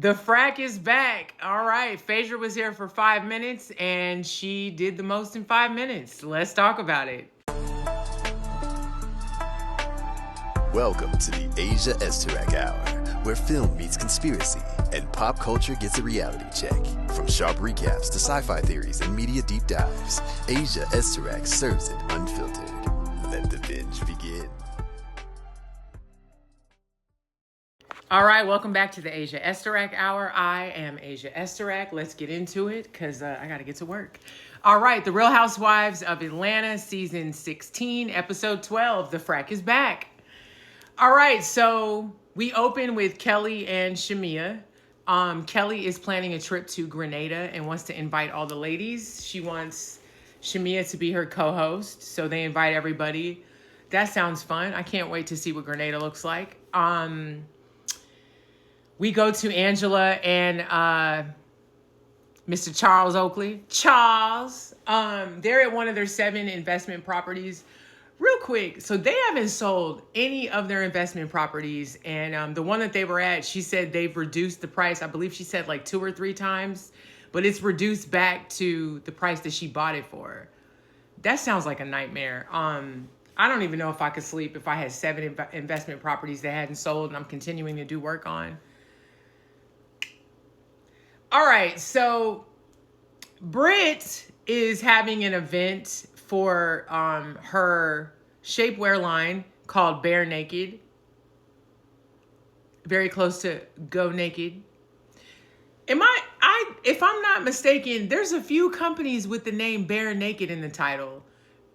The Frack is back. All right. Phaedra was here for 5 minutes and she did the most in 5 minutes. Let's talk about it. Welcome to the Asia Esterak Hour, where film meets conspiracy and pop culture gets a reality check. From sharp recaps to sci-fi theories and media deep dives, Asia Esterak serves it unfiltered. Let the binge begin. All right, welcome back to the Asia Esterak Hour. I am Asia Esterak. Let's get into it because I got to get to work. All right, the Real Housewives of Atlanta, season 16, episode 12, The Frack is back. All right, so we open with Kelly and Shamea. Kelly is planning a trip to Grenada and wants to invite all the ladies. She wants Shamea to be her co-host, so they invite everybody. That sounds fun. I can't wait to see what Grenada looks like. We go to Angela and Mr. Charles Oakley. Charles. They're at one of their 7 investment properties. Real quick, so they haven't sold any of their investment properties. And the one that they were at, she said they've reduced the price. I believe she said like 2 or 3 times. But it's reduced back to the price that she bought it for. That sounds like a nightmare. I don't even know if I could sleep if I had 7 investment properties that hadn't sold and I'm continuing to do work on. All right, so Britt is having an event for her shapewear line called Bare Naked. Very close to Go Naked. If I'm not mistaken, there's a few companies with the name Bare Naked in the title.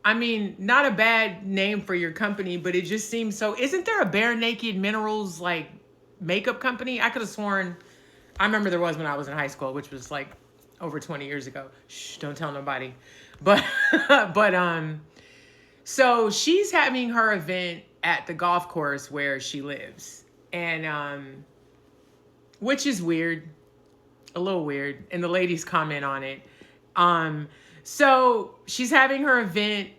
I mean, not a bad name for your company, but it just seems so. Isn't there a Bare Naked Minerals like makeup company? I could have sworn. I remember there was when I was in high school, which was like over 20 years ago. Shh, don't tell nobody. But so she's having her event at the golf course where she lives. And which is weird. A little weird. And the ladies comment on it. So she's having her event.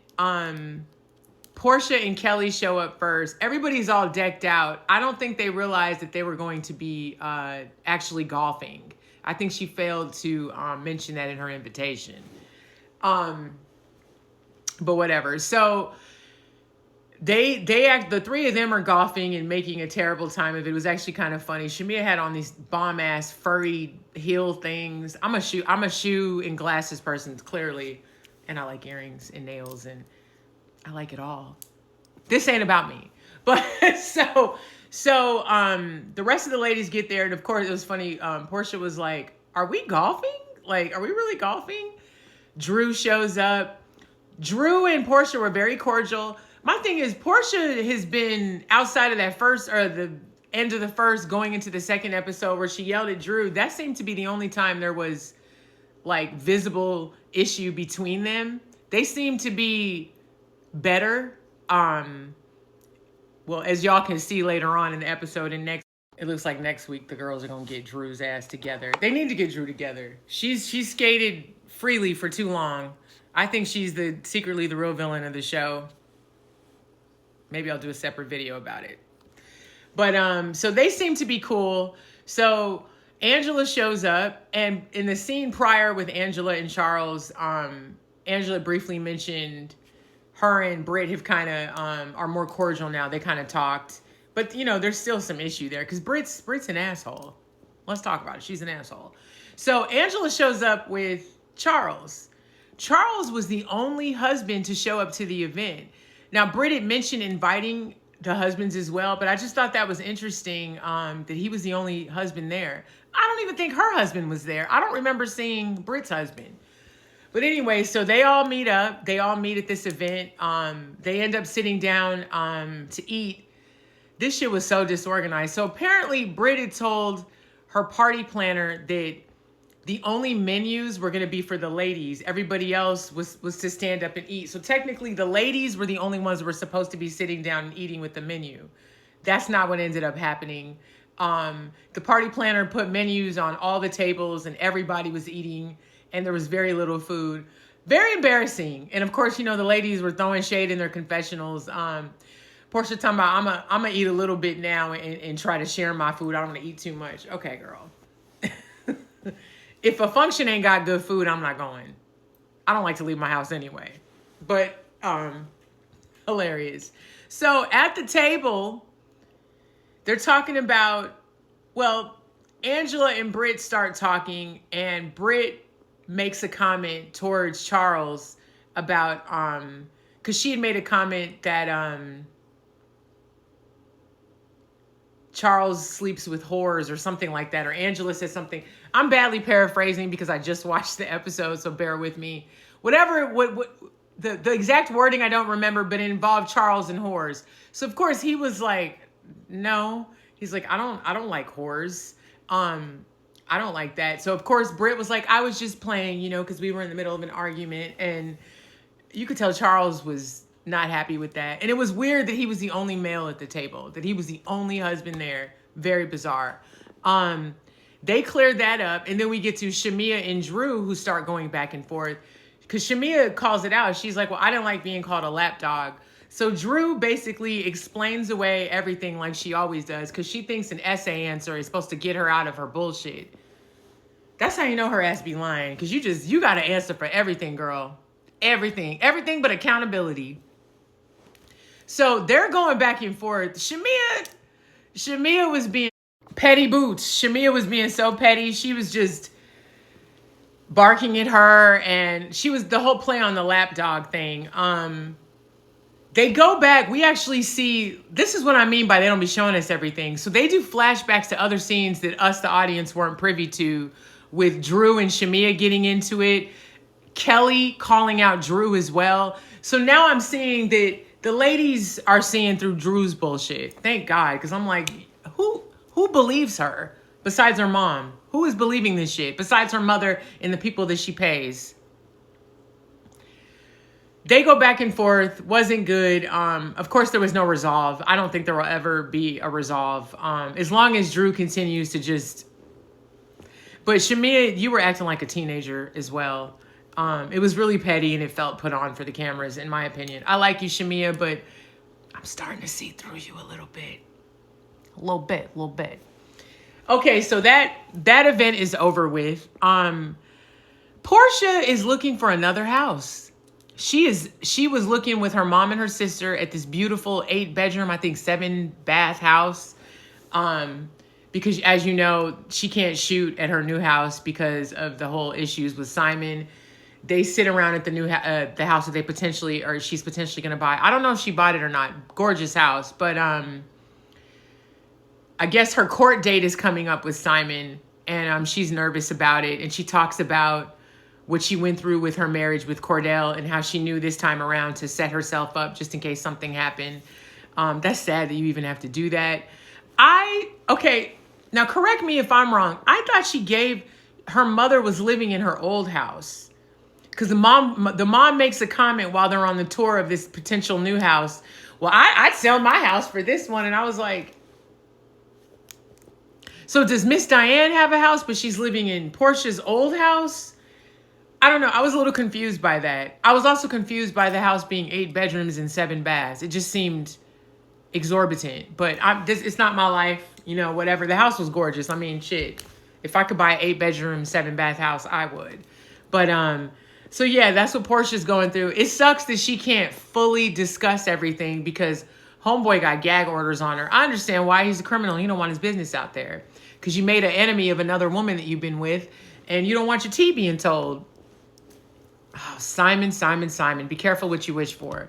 Porsha and Kelly show up first. Everybody's all decked out. I don't think they realized that they were going to be actually golfing. I think she failed to mention that in her invitation. But whatever. So the 3 of them are golfing and making a terrible time of it. It was actually kind of funny. Shamea had on these bomb ass furry heel things. I'm a shoe and glasses person, clearly. And I like earrings and nails and I like it all. This ain't about me. But so the rest of the ladies get there. And of course, it was funny. Porsha was like, are we golfing? Like, are we really golfing? Drew shows up. Drew and Porsha were very cordial. My thing is, Porsha has been outside of that first or the end of the first going into the second episode where she yelled at Drew. That seemed to be the only time there was like visible issue between them. They seem to be better. Well, as y'all can see later on in the episode, it looks like next week the girls are gonna get Drew's ass together. They need to get Drew together. She's skated freely for too long. I think she's secretly the real villain of the show. Maybe I'll do a separate video about it. But so they seem to be cool. So Angela shows up, and in the scene prior with Angela and Charles, Angela briefly mentioned her and Britt have kind of are more cordial now. They kind of talked, but you know, there's still some issue there because Britt's an asshole. Let's talk about it. She's an asshole. So Angela shows up with Charles. Charles was the only husband to show up to the event. Now, Britt had mentioned inviting the husbands as well, but I just thought that was interesting that he was the only husband there. I don't even think her husband was there. I don't remember seeing Britt's husband. But anyway, so they all meet up. They all meet at this event. They end up sitting down to eat. This shit was so disorganized. So apparently Britt had told her party planner that the only menus were going to be for the ladies. Everybody else was to stand up and eat. So technically the ladies were the only ones who were supposed to be sitting down and eating with the menu. That's not what ended up happening. The party planner put menus on all the tables and everybody was eating and there was very little food. Very embarrassing. And of course, you know, the ladies were throwing shade in their confessionals. Porsha talking about, I'm gonna eat a little bit now and try to share my food. I don't want to eat too much. Okay, girl. If a function ain't got good food, I'm not going. I don't like to leave my house anyway. But hilarious. So at the table, they're talking about, well, Angela and Britt start talking, and Britt makes a comment towards Charles about because she had made a comment that Charles sleeps with whores or something like that, or Angela says something. I'm badly paraphrasing because I just watched the episode, so bear with me. Whatever, what the exact wording I don't remember, but it involved Charles and whores. So of course he was like, no. He's like, I don't like whores. I don't like that. So of course Britt was like, I was just playing, because we were in the middle of an argument, and you could tell Charles was not happy with that. And it was weird that he was the only male at the table, that he was the only husband there. Very bizarre. They cleared that up, and then we get to Shamea and Drew, who start going back and forth. Because Shamea calls it out. She's like, well, I didn't like being called a lapdog. So Drew basically explains away everything like she always does, because she thinks an essay answer is supposed to get her out of her bullshit. That's how you know her ass be lying, because you got to answer for everything, girl. Everything but accountability. So they're going back and forth. Shamea was being petty boots. Shamea was being so petty. She was just barking at her, and she was the whole play on the lapdog thing. They go back. We actually see, this is what I mean by they don't be showing us everything. So they do flashbacks to other scenes that us, the audience, weren't privy to, with Drew and Shamea getting into it. Kelly calling out Drew as well. So now I'm seeing that the ladies are seeing through Drew's bullshit. Thank God, because I'm like, who believes her besides her mom? Who is believing this shit besides her mother and the people that she pays? They go back and forth. Wasn't good. Of course, there was no resolve. I don't think there will ever be a resolve. As long as Drew continues to just... But Shamea, you were acting like a teenager as well. It was really petty, and it felt put on for the cameras, in my opinion. I like you, Shamea, but I'm starting to see through you a little bit. A little bit. Okay, so that event is over with. Porsha is looking for another house. She was looking with her mom and her sister at this beautiful 8-bedroom, I think 7-bath house. Because as you know, she can't shoot at her new house because of the whole issues with Simon. They sit around at the new the house that she's potentially going to buy. I don't know if she bought it or not. Gorgeous house, but I guess her court date is coming up with Simon, and she's nervous about it. And she talks about what she went through with her marriage with Cordell and how she knew this time around to set herself up just in case something happened. That's sad that you even have to do that. Okay, now correct me if I'm wrong. I thought her mother was living in her old house. Because the mom makes a comment while they're on the tour of this potential new house. Well, I'd sell my house for this one. And I was like, so does Miss Diane have a house, but she's living in Portia's old house? I don't know. I was a little confused by that. I was also confused by the house being 8 bedrooms and 7 baths. It just seemed exorbitant. But it's not my life. Whatever. The house was gorgeous. I mean, shit. If I could buy an 8-bedroom, 7-bath house, I would. But, so yeah, that's what Portia's going through. It sucks that she can't fully discuss everything because homeboy got gag orders on her. I understand why. He's a criminal. He don't want his business out there because you made an enemy of another woman that you've been with, and you don't want your tea being told. Oh, Simon. Be careful what you wish for.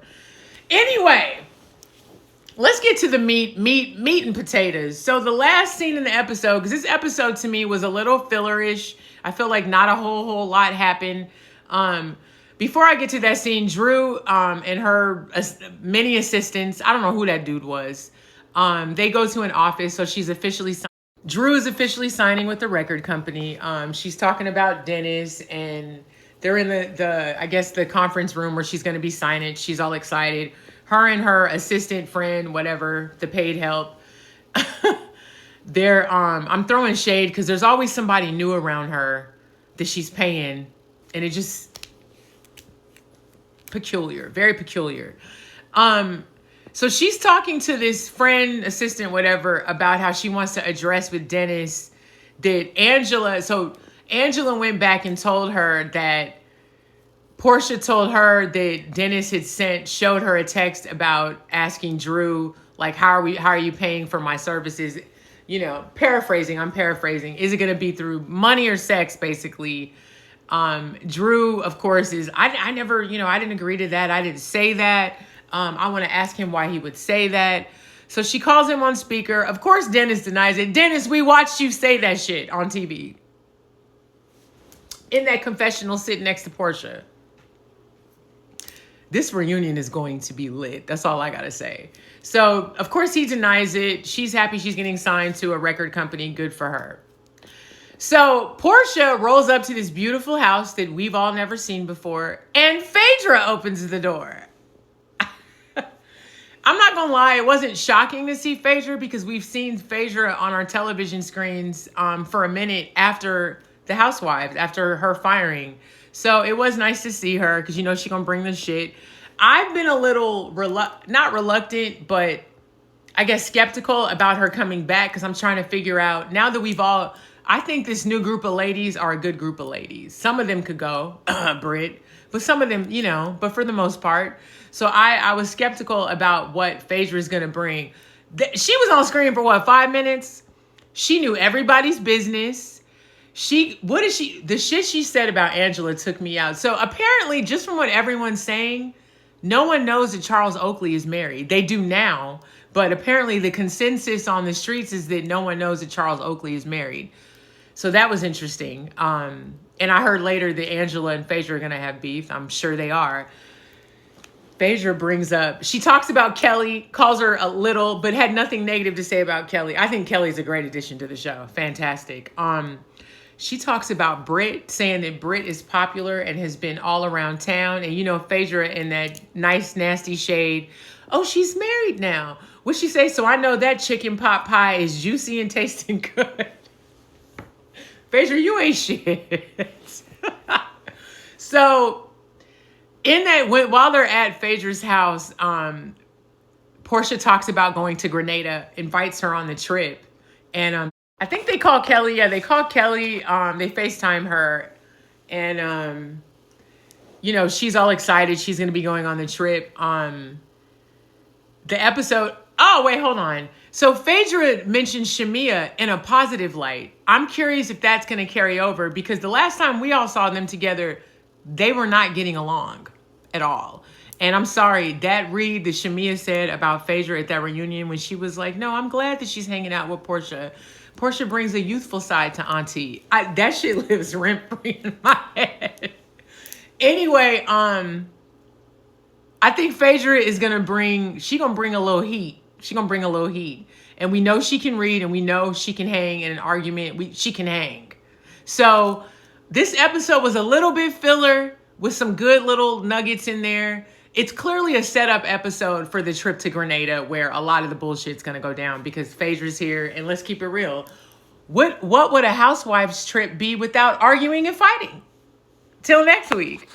Anyway, let's get to the meat and potatoes. So the last scene in the episode, because this episode to me was a little fillerish. I feel like not a whole lot happened. Before I get to that scene, Drew and her many assistants, I don't know who that dude was, they go to an office. So Drew is officially signing with the record company. She's talking about Dennis, and they're in the conference room where she's going to be signing. She's all excited. Her and her assistant friend, whatever, the paid help, I'm throwing shade because there's always somebody new around her that she's paying. And it just peculiar, very peculiar. So she's talking to this friend, assistant, whatever, about how she wants to address with Dennis that Angela. So Angela went back and told her that Porsha told her that Dennis had showed her a text about asking Drew, like, how are you paying for my services? You know, I'm paraphrasing. Is it going to be through money or sex, basically? Drew, of course, I never, I didn't agree to that. I didn't say that. I want to ask him why he would say that. So she calls him on speaker. Of course, Dennis denies it. Dennis, we watched you say that shit on TV. In that confessional sitting next to Porsha. This reunion is going to be lit. That's all I got to say. So, of course, he denies it. She's happy she's getting signed to a record company. Good for her. So, Porsha rolls up to this beautiful house that we've all never seen before, and Phaedra opens the door. I'm not going to lie, it wasn't shocking to see Phaedra because we've seen Phaedra on our television screens for a minute after the Housewives, after her firing. So it was nice to see her because, she's going to bring the shit. I've been a little, not reluctant, but I guess skeptical about her coming back because I'm trying to figure out, now that I think this new group of ladies are a good group of ladies. Some of them could go, Britt, but some of them, but for the most part. So I was skeptical about what Phaedra is going to bring. She was on screen for 5 minutes? She knew everybody's business. The shit she said about Angela took me out. So apparently, just from what everyone's saying, no one knows that Charles Oakley is married. They do now, but apparently the consensus on the streets is that no one knows that Charles Oakley is married. So that was interesting. And I heard later that Angela and Phaedra are going to have beef. I'm sure they are. Phaedra she talks about Kelly, calls her a little, but had nothing negative to say about Kelly. I think Kelly's a great addition to the show. Fantastic. She talks about Britt, saying that Britt is popular and has been all around town. And, Phaedra in that nice, nasty shade. Oh, she's married now. What'd she say? So I know that chicken pot pie is juicy and tasting good. Phaedra, you ain't shit. So while they're at Phaedra's house, Porsha talks about going to Grenada, invites her on the trip. And I think they call Kelly. Yeah, they call Kelly. They FaceTime her. And, she's all excited. She's going to be going on the trip. The episode. Oh, wait, hold on. So Phaedra mentioned Shamea in a positive light. I'm curious if that's going to carry over because the last time we all saw them together, they were not getting along at all. And I'm sorry, that read that Shamea said about Phaedra at that reunion when she was like, no, I'm glad that she's hanging out with Porsha. Porsha brings a youthful side to Auntie. That shit lives rent-free in my head. Anyway, I think Phaedra is going to bring a little heat. She's going to bring a little heat. And we know she can read and we know she can hang in an argument. She can hang. So this episode was a little bit filler with some good little nuggets in there. It's clearly a setup episode for the trip to Grenada where a lot of the bullshit's going to go down because Phaedra's here. And let's keep it real. What would a housewives trip be without arguing and fighting? Till next week.